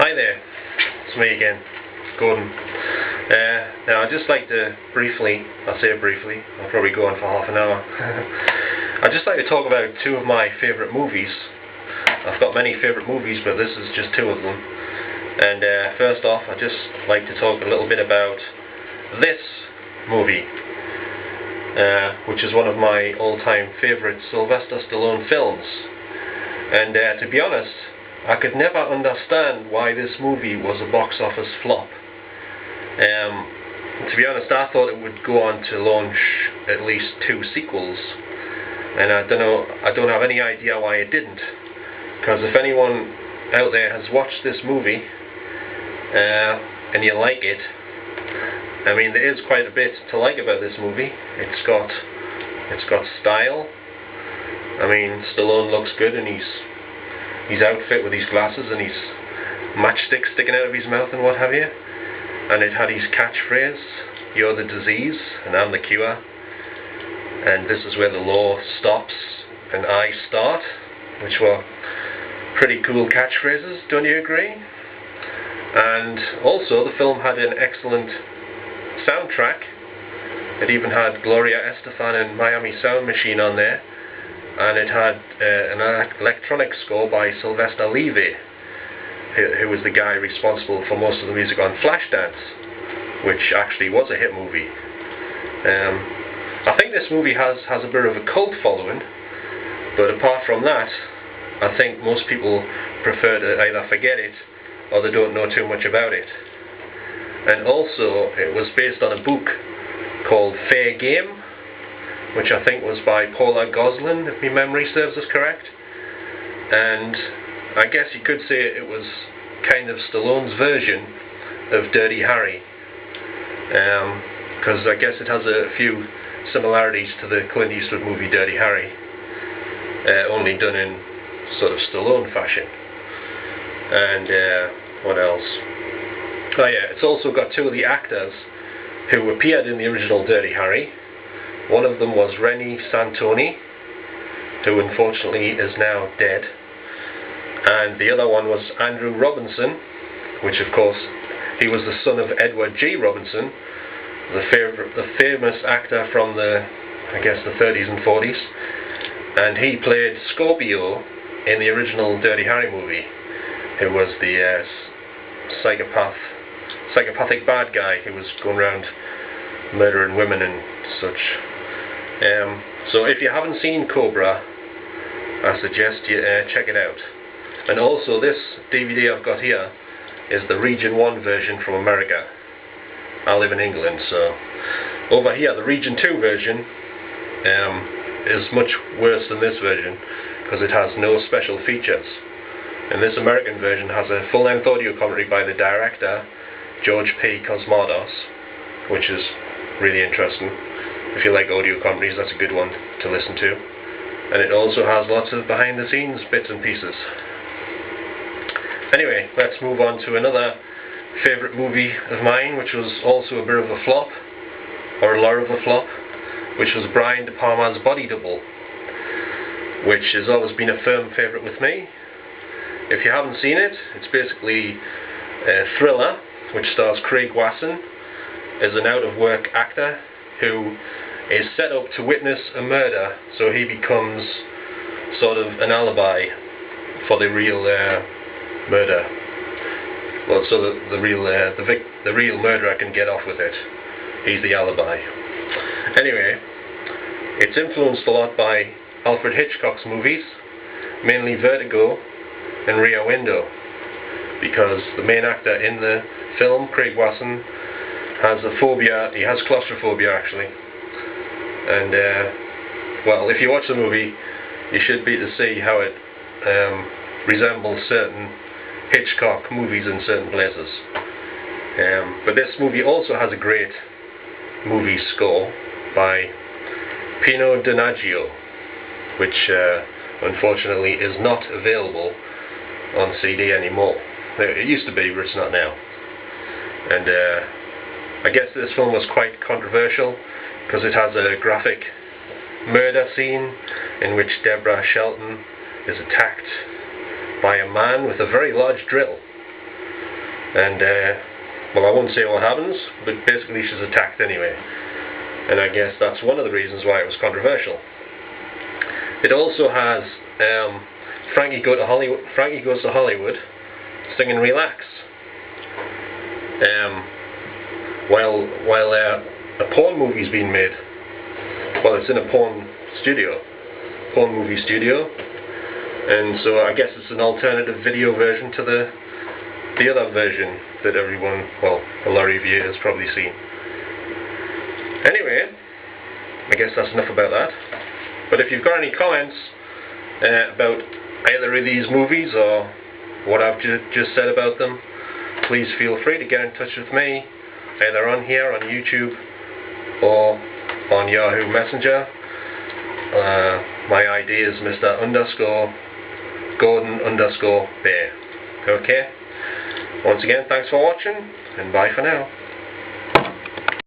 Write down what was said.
Hi there, it's me again, Gordon. Now I'd just like to briefly, I'll probably go on for half an hour. I'd just like to talk about two of my favourite movies. I've got many favourite movies, but this is just two of them. And first off, I'd just like to talk a little bit about this movie, which is one of my all-time favourite Sylvester Stallone films. And to be honest, I could never understand why this movie was a box office flop. To be honest, I thought it would go on to launch at least 2 sequels, and I don't have any idea why it didn't. Because if anyone out there has watched this movie and you like it, I mean, there is quite a bit to like about this movie. It's got style. I mean, Stallone looks good in his outfit with his glasses and his matchstick sticking out of his mouth and what have you. And it had his catchphrase, "You're the disease and I'm the cure. And this is where the law stops and I start," which were pretty cool catchphrases, don't you agree? And also the film had an excellent soundtrack. It even had Gloria Estefan and Miami Sound Machine on there, and it had an electronic score by Sylvester Levy, who was the guy responsible for most of the music on Flashdance, which actually was a hit movie. I think this movie has a bit of a cult following, but apart from that, I think most people prefer to either forget it or they don't know too much about it. And also, it was based on a book called Fair Game, which I think was by Paula Goslin, if my memory serves us correct. And I guess you could say it was kind of Stallone's version of Dirty Harry, because I guess it has a few similarities to the Clint Eastwood movie Dirty Harry, only done in sort of Stallone fashion. And what else? Oh yeah, it's also got 2 of the actors who appeared in the original Dirty Harry. One of them was Rennie Santoni, who unfortunately is now dead. And the other one was Andrew Robinson, which of course, he was the son of Edward G. Robinson, the famous actor from the 30s and 40s. And he played Scorpio in the original Dirty Harry movie, who was the psychopathic bad guy who was going around murdering women and such. So if you haven't seen Cobra, I suggest you check it out. And also, this DVD I've got here is the Region 1 version from America. I live in England, so over here the Region 2 version is much worse than this version, because it has no special features. And this American version has a full-length audio commentary by the director, George P. Cosmatos, which is really interesting. If you like audio commentaries, that's a good one to listen to. And it also has lots of behind-the-scenes bits and pieces. Anyway, let's move on to another favourite movie of mine, which was also a bit of a flop, or a lot of a flop, which was Brian De Palma's Body Double, which has always been a firm favourite with me. If you haven't seen it, it's basically a thriller which stars Craig Wasson as an out-of-work actor who is set up to witness a murder, so he becomes sort of an alibi for the real murder. Well, so the real murderer can get off with it. He's the alibi. Anyway, it's influenced a lot by Alfred Hitchcock's movies, mainly Vertigo and Rear Window, because the main actor in the film, Craig Wasson, has a phobia. He has claustrophobia, actually. And well, if you watch the movie, you should be to see how it resembles certain Hitchcock movies in certain places. But this movie also has a great movie score by Pino Donaggio, which unfortunately is not available on CD anymore. It used to be, but it's not now. And I guess this film was quite controversial because it has a graphic murder scene in which Deborah Shelton is attacked by a man with a very large drill. and well, I won't say what happens, but basically she's attacked anyway, and I guess that's one of the reasons why it was controversial. It also has Frankie Goes to Hollywood singing Relax, while a porn movie's being made. Well, it's in a porn movie studio, and so I guess it's an alternative video version to the other version that everyone, well, a lot of you has probably seen. Anyway, I guess that's enough about that. But if you've got any comments about either of these movies or what I've just said about them, please feel free to get in touch with me, either on here, on YouTube, or on Yahoo Messenger. My ID is Mr_Gordon_Bear. Okay? Once again, thanks for watching, and bye for now.